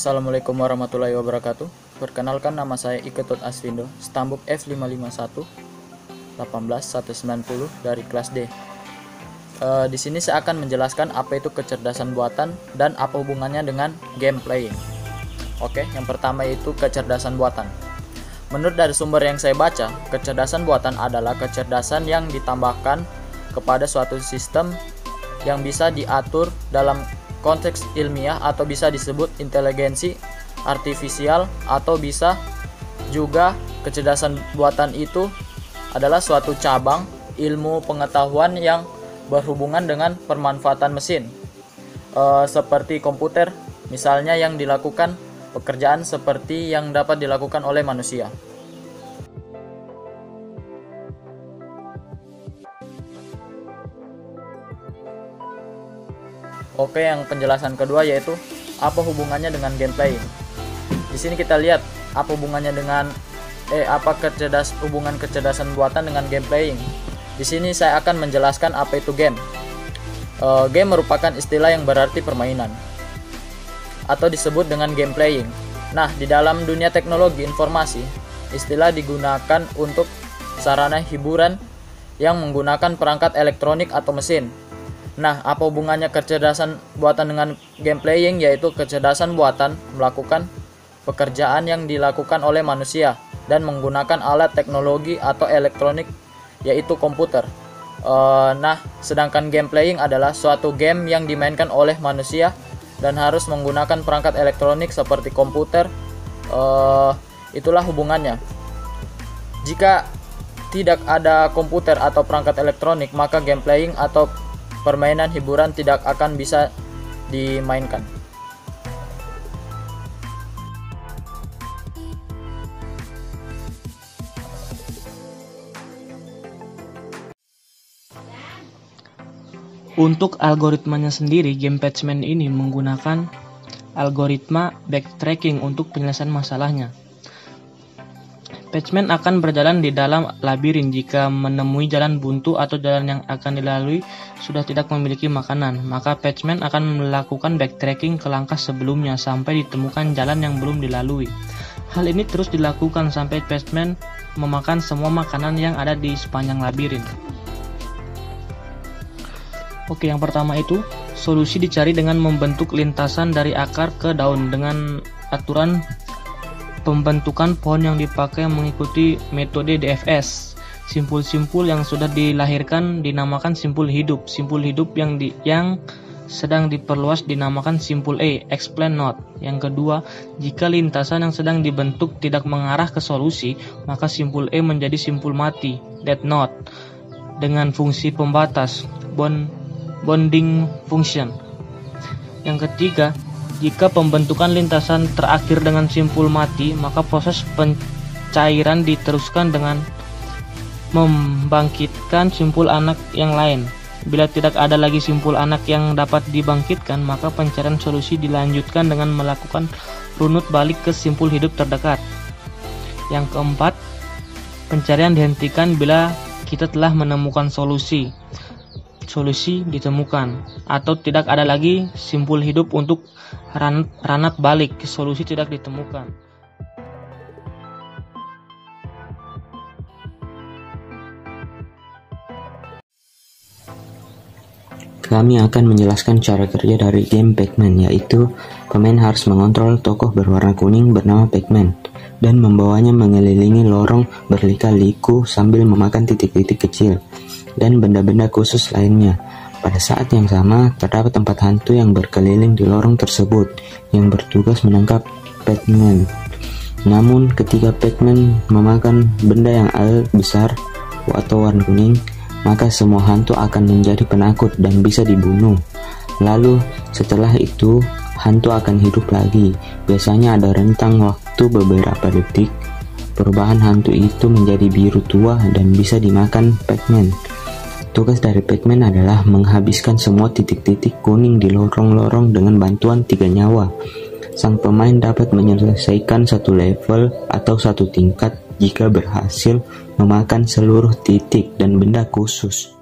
Assalamualaikum warahmatullahi wabarakatuh. Perkenalkan, nama saya Iketut Asvindo, Stambuk F551 18190 dari kelas D. Di sini saya akan menjelaskan apa itu kecerdasan buatan dan apa hubungannya dengan game playing. Oke, yang pertama itu kecerdasan buatan. Menurut dari sumber yang saya baca, kecerdasan buatan adalah kecerdasan yang ditambahkan kepada suatu sistem yang bisa diatur dalam konteks ilmiah atau bisa disebut inteligensi artifisial, atau bisa juga kecerdasan buatan itu adalah suatu cabang ilmu pengetahuan yang berhubungan dengan pemanfaatan mesin, seperti komputer misalnya, yang dilakukan pekerjaan seperti yang dapat dilakukan oleh manusia. Oke, yang penjelasan kedua yaitu apa hubungannya dengan game playing. Di sini kita lihat apa hubungannya dengan hubungan kecerdasan buatan dengan game playing. Di sini saya akan menjelaskan apa itu game. Game merupakan istilah yang berarti permainan atau disebut dengan game playing. Nah, di dalam dunia teknologi informasi, istilah digunakan untuk sarana hiburan yang menggunakan perangkat elektronik atau mesin. Nah, apa hubungannya kecerdasan buatan dengan game playing? Yaitu kecerdasan buatan melakukan pekerjaan yang dilakukan oleh manusia dan menggunakan alat teknologi atau elektronik, yaitu komputer. Nah, sedangkan game playing adalah suatu game yang dimainkan oleh manusia dan harus menggunakan perangkat elektronik seperti komputer. Itulah hubungannya. Jika tidak ada komputer atau perangkat elektronik, maka game playing atau permainan hiburan tidak akan bisa dimainkan. Untuk algoritmanya sendiri, game Patchman ini menggunakan algoritma backtracking untuk penyelesaian masalahnya. Patchman akan berjalan di dalam labirin jika menemui jalan buntu atau jalan yang akan dilalui sudah tidak memiliki makanan, maka Patchman akan melakukan backtracking ke langkah sebelumnya sampai ditemukan jalan yang belum dilalui. Hal ini terus dilakukan sampai Patchman memakan semua makanan yang ada di sepanjang labirin. Oke, yang pertama itu solusi dicari dengan membentuk lintasan dari akar ke daun dengan aturan pembentukan pohon yang dipakai mengikuti metode DFS. Simpul-simpul yang sudah dilahirkan dinamakan simpul hidup. Simpul hidup yang sedang diperluas dinamakan simpul E, explain node. Yang kedua, jika lintasan yang sedang dibentuk tidak mengarah ke solusi, maka simpul E menjadi simpul mati, dead node, dengan fungsi pembatas, bonding function. Yang ketiga, jika pembentukan lintasan terakhir dengan simpul mati, maka proses pencairan diteruskan dengan membangkitkan simpul anak yang lain. Bila tidak ada lagi simpul anak yang dapat dibangkitkan, maka pencarian solusi dilanjutkan dengan melakukan runut balik ke simpul hidup terdekat. Yang keempat, pencarian dihentikan bila kita telah menemukan solusi ditemukan atau tidak ada lagi simpul hidup untuk ranat balik, solusi tidak ditemukan. Kami akan menjelaskan cara kerja dari game Pac-Man, yaitu pemain harus mengontrol tokoh berwarna kuning bernama Pac-Man dan membawanya mengelilingi lorong berlika-liku sambil memakan titik-titik kecil dan benda-benda khusus lainnya. Pada saat yang sama, terdapat tempat hantu yang berkeliling di lorong tersebut yang bertugas menangkap Pac-Man. Namun, ketika Pac-Man memakan benda yang agak besar atau warna kuning, maka semua hantu akan menjadi penakut dan bisa dibunuh. Lalu, setelah itu, hantu akan hidup lagi. Biasanya ada rentang waktu beberapa detik. Perubahan hantu itu menjadi biru tua dan bisa dimakan Pac-Man. Tugas dari Pac-Man adalah menghabiskan semua titik-titik kuning di lorong-lorong dengan bantuan 3 nyawa. Sang pemain dapat menyelesaikan satu level atau satu tingkat jika berhasil memakan seluruh titik dan benda khusus.